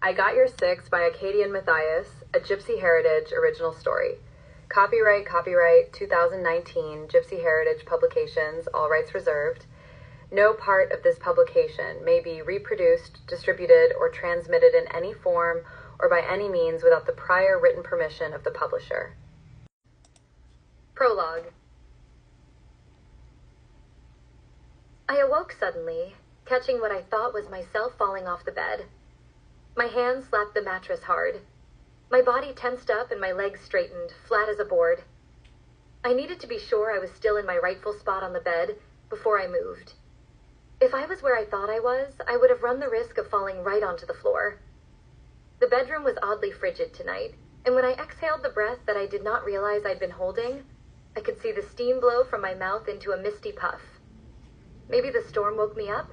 IGY6 by Akkadian Mathayus, a Gypsy Heritage original story. Copyright 2019, Gypsy Heritage Publications, all rights reserved. No part of this publication may be reproduced, distributed, or transmitted in any form or by any means without the prior written permission of the publisher. Prologue. I awoke suddenly, catching what I thought was myself falling off the bed. My hands slapped the mattress hard. My body tensed up and my legs straightened, flat as a board. I needed to be sure I was still in my rightful spot on the bed before I moved. If I was where I thought I was, I would have run the risk of falling right onto the floor. The bedroom was oddly frigid tonight, and when I exhaled the breath that I did not realize I'd been holding, I could see the steam blow from my mouth into a misty puff. Maybe the storm woke me up?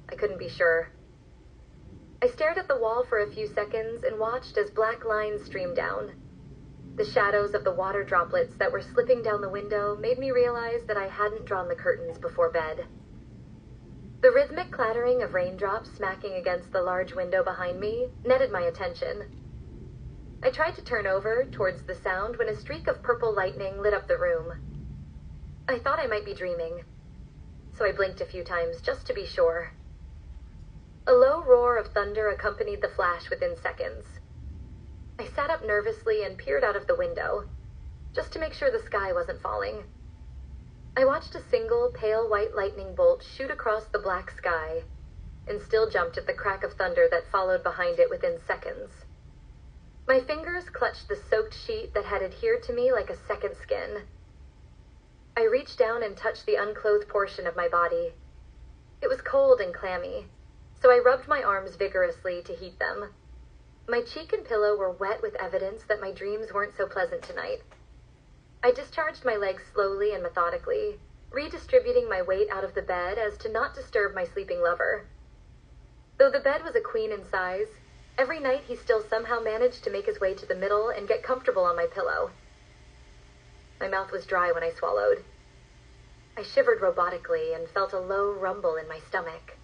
I couldn't be sure. I stared at the wall for a few seconds and watched as black lines streamed down. The shadows of the water droplets that were slipping down the window made me realize that I hadn't drawn the curtains before bed. The rhythmic clattering of raindrops smacking against the large window behind me netted my attention. I tried to turn over towards the sound when a streak of purple lightning lit up the room. I thought I might be dreaming, so I blinked a few times just to be sure. A low roar of thunder accompanied the flash within seconds. I sat up nervously and peered out of the window, just to make sure the sky wasn't falling. I watched a single pale white lightning bolt shoot across the black sky, and still jumped at the crack of thunder that followed behind it within seconds. My fingers clutched the soaked sheet that had adhered to me like a second skin. I reached down and touched the unclothed portion of my body. It was cold and clammy, so I rubbed my arms vigorously to heat them. My cheek and pillow were wet with evidence that my dreams weren't so pleasant tonight. I discharged my legs slowly and methodically, redistributing my weight out of the bed as to not disturb my sleeping lover. Though the bed was a queen in size, every night he still somehow managed to make his way to the middle and get comfortable on my pillow. My mouth was dry when I swallowed. I shivered robotically and felt a low rumble in my stomach.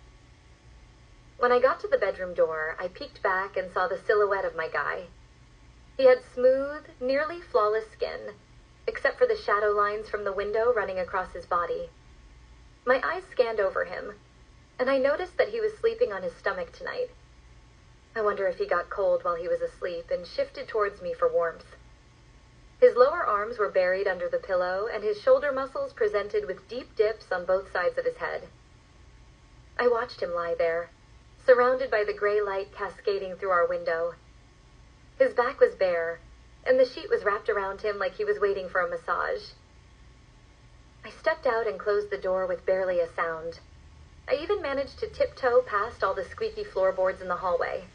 When I got to the bedroom door, I peeked back and saw the silhouette of my guy. He had smooth, nearly flawless skin, except for the shadow lines from the window running across his body. My eyes scanned over him, and I noticed that he was sleeping on his stomach tonight. I wonder if he got cold while he was asleep and shifted towards me for warmth. His lower arms were buried under the pillow, and his shoulder muscles presented with deep dips on both sides of his head. I watched him lie there, surrounded by the gray light cascading through our window. His back was bare, and the sheet was wrapped around him like he was waiting for a massage. I stepped out and closed the door with barely a sound. I even managed to tiptoe past all the squeaky floorboards in the hallway.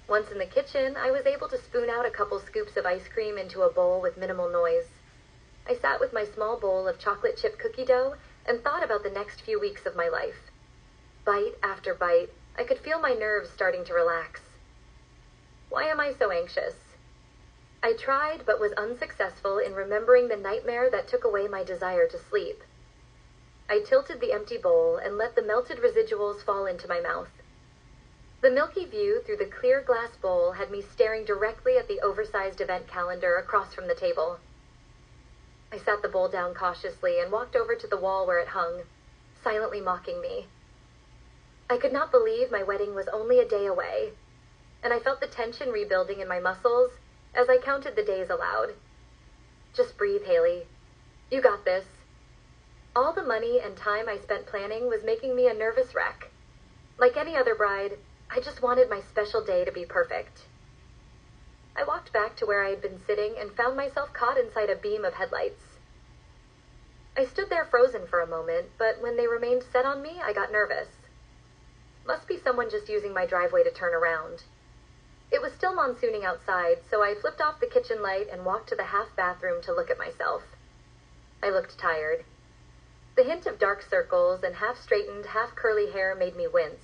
Once in the kitchen, I was able to spoon out a couple scoops of ice cream into a bowl with minimal noise. I sat with my small bowl of chocolate chip cookie dough and thought about the next few weeks of my life. Bite after bite, I could feel my nerves starting to relax. Why am I so anxious? I tried but was unsuccessful in remembering the nightmare that took away my desire to sleep. I tilted the empty bowl and let the melted residuals fall into my mouth. The milky view through the clear glass bowl had me staring directly at the oversized event calendar across from the table. I sat the bowl down cautiously and walked over to the wall where it hung, silently mocking me. I could not believe my wedding was only a day away, and I felt the tension rebuilding in my muscles as I counted the days aloud. Just breathe, Hailey. You got this. All the money and time I spent planning was making me a nervous wreck. Like any other bride, I just wanted my special day to be perfect. I walked back to where I had been sitting and found myself caught inside a beam of headlights. I stood there frozen for a moment, but when they remained set on me, I got nervous. Must be someone just using my driveway to turn around. It was still monsooning outside, so I flipped off the kitchen light and walked to the half bathroom to look at myself. I looked tired. The hint of dark circles and half-straightened, half-curly hair made me wince.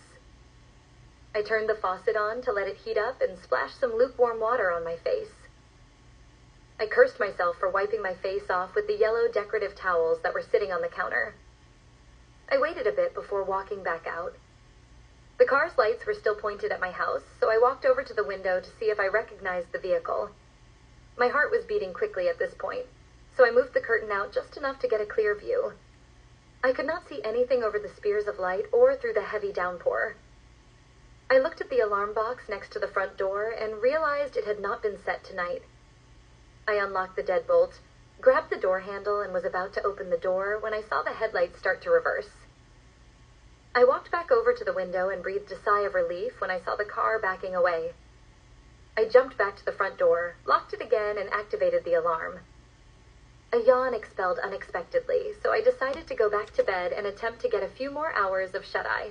I turned the faucet on to let it heat up and splash some lukewarm water on my face. I cursed myself for wiping my face off with the yellow decorative towels that were sitting on the counter. I waited a bit before walking back out. The car's lights were still pointed at my house, so I walked over to the window to see if I recognized the vehicle. My heart was beating quickly at this point, so I moved the curtain out just enough to get a clear view. I could not see anything over the spears of light or through the heavy downpour. I looked at the alarm box next to the front door and realized it had not been set tonight. I unlocked the deadbolt, grabbed the door handle, and was about to open the door when I saw the headlights start to reverse. I walked back over to the window and breathed a sigh of relief when I saw the car backing away. I jumped back to the front door, locked it again, and activated the alarm. A yawn expelled unexpectedly, so I decided to go back to bed and attempt to get a few more hours of shut-eye.